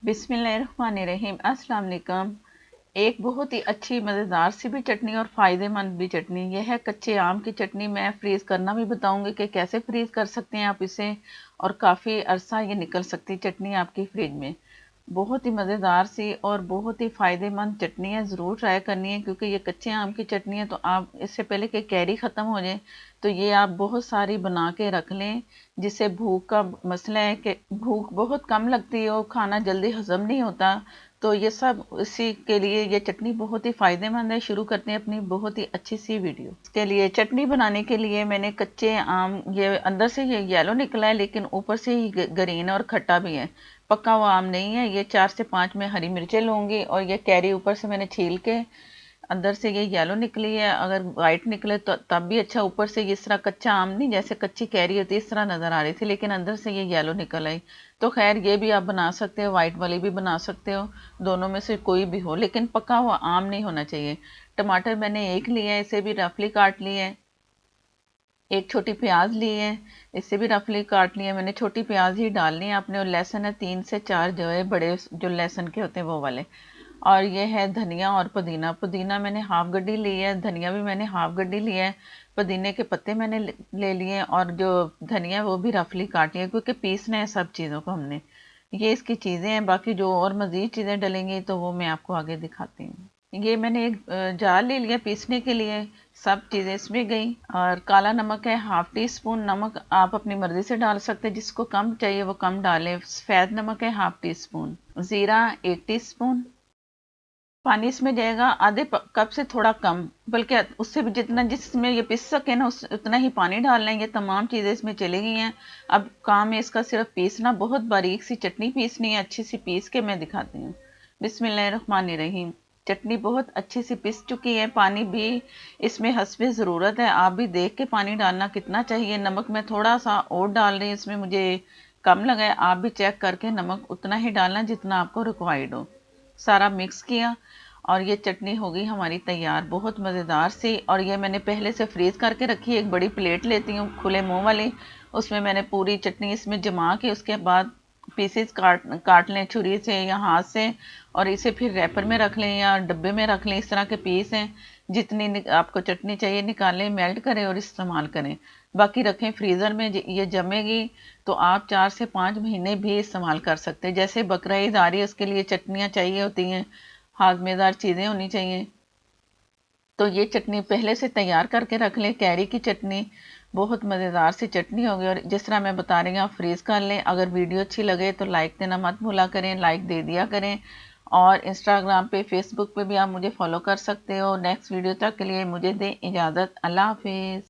बिस्मिल्लाहिर्रहमानिर्रहीम। अस्सलाम वालेकुम। एक बहुत ही अच्छी मज़ेदार सी भी चटनी और फ़ायदेमंद भी चटनी, यह है कच्चे आम की चटनी। मैं फ्रीज़ करना भी बताऊंगी कि कैसे फ्रीज़ कर सकते हैं आप इसे, और काफ़ी अरसा ये निकल सकती चटनी आपकी फ्रिज में। बहुत ही मज़ेदार सी और बहुत ही फ़ायदेमंद चटनी है, ज़रूर ट्राई करनी है क्योंकि ये कच्चे आम की चटनी है। तो आप इससे पहले कि कैरी ख़त्म हो जाए तो ये आप बहुत सारी बना के रख लें, जिससे भूख का मसला है कि भूख बहुत कम लगती है और खाना जल्दी हज़म नहीं होता। तो ये सब इसी के लिए ये चटनी बहुत ही फ़ायदेमंद है। शुरू करते हैं अपनी बहुत ही अच्छी सी वीडियो। इसके लिए चटनी बनाने के लिए मैंने कच्चे आम, ये अंदर से ये येलो निकला है लेकिन ऊपर से ही ग्रीन और खट्टा भी है, पका हुआ आम नहीं है। ये 4 से 5 में हरी मिर्चें लूँगी और ये कैरी ऊपर से मैंने छील के, अंदर से ये येलो निकली है। अगर वाइट निकले तो तब भी अच्छा। ऊपर से इस तरह कच्चा आम नहीं, जैसे कच्ची कैरी होती है इस तरह नज़र आ रही थी, लेकिन अंदर से ये येलो निकल आई। तो खैर ये भी आप बना सकते हो, वाइट वाली भी बना सकते हो, दोनों में से कोई भी हो, लेकिन पका हुआ आम नहीं होना चाहिए। टमाटर मैंने एक लिया है, इसे भी रफली काट लिया है। एक छोटी प्याज ली है, इसे भी रफली काट लिया। मैंने छोटी प्याज ही डालनी है आपने। और लहसुन है 3 से 4 जो है बड़े, जो लहसुन के होते हैं वो वाले। और ये है धनिया और पुदीना। पुदीना मैंने हाफ गड्डी ली है, धनिया भी मैंने हाफ गड्डी लिया है। पुदीने के पत्ते मैंने ले लिए, और जो धनिया वो भी रफली काट लिया क्योंकि पीसना है सब चीज़ों को हमने। ये इसकी चीज़ें हैं, बाकी जो और मज़ीद चीज़ें डलेंगी तो वो मैं आपको आगे दिखाती हूँ। ये मैंने एक जार ले लिया पीसने के लिए, सब चीज़ें इसमें गई। और काला नमक है हाफ टी स्पून। नमक आप अपनी मर्ज़ी से डाल सकते हैं, जिसको कम चाहिए वो कम डालें। सफ़ेद नमक है हाफ टी स्पून। ज़ीरा 1 टीस्पून। पानी इसमें जाएगा आधे कप से थोड़ा कम, बल्कि उससे भी जितना जिसमें ये पिस सके ना उतना ही पानी डालना है। ये तमाम चीज़ें इसमें चली गई हैं। अब काम है इसका सिर्फ पीसना। बहुत बारीक सी चटनी पीसनी है, अच्छी सी पीस के मैं दिखाती हूँ। बिस्मिल्लाहिर्रहमानिर्रहीम। चटनी बहुत अच्छी सी पिस चुकी है। पानी भी इसमें हस्बे ज़रूरत है, आप भी देख के पानी डालना कितना चाहिए। नमक मैं थोड़ा सा और डाल रही हूँ, इसमें मुझे कम लगा है। आप भी चेक करके नमक उतना ही डालना जितना आपको रिक्वायर्ड हो। सारा मिक्स किया और ये चटनी हो गई हमारी तैयार, बहुत मज़ेदार सी। और ये मैंने पहले से फ्रीज़ करके रखी है। एक बड़ी प्लेट लेती हूँ खुले मुंह वाली, उसमें मैंने पूरी चटनी इसमें जमा के उसके बाद पीसेस काट काट लें छुरी से या हाथ से, और इसे फिर रैपर में रख लें या डब्बे में रख लें। इस तरह के पीस हैं, जितनी आपको चटनी चाहिए निकालें, मेल्ट करें और इस्तेमाल करें। बाकी रखें फ्रीज़र में, ये जमेगी तो आप 4 से 5 महीने भी इस्तेमाल कर सकते हैं। जैसे बकरा ईद आ रही है उसके लिए चटनियाँ चाहिए होती हैं, हाजमेदार चीज़ें होनी चाहिए। तो ये चटनी पहले से तैयार करके रख लें। कैरी की चटनी बहुत मज़ेदार सी चटनी होगी, और जिस तरह मैं बता रही हूँ आप फ्रीज़ कर लें। अगर वीडियो अच्छी लगे तो लाइक देना मत भूला करें, लाइक दे दिया करें। और इंस्टाग्राम पे फेसबुक पे भी आप मुझे फॉलो कर सकते हो। नेक्स्ट वीडियो तक के लिए मुझे दें इजाज़त। अल्लाह हाफिज़।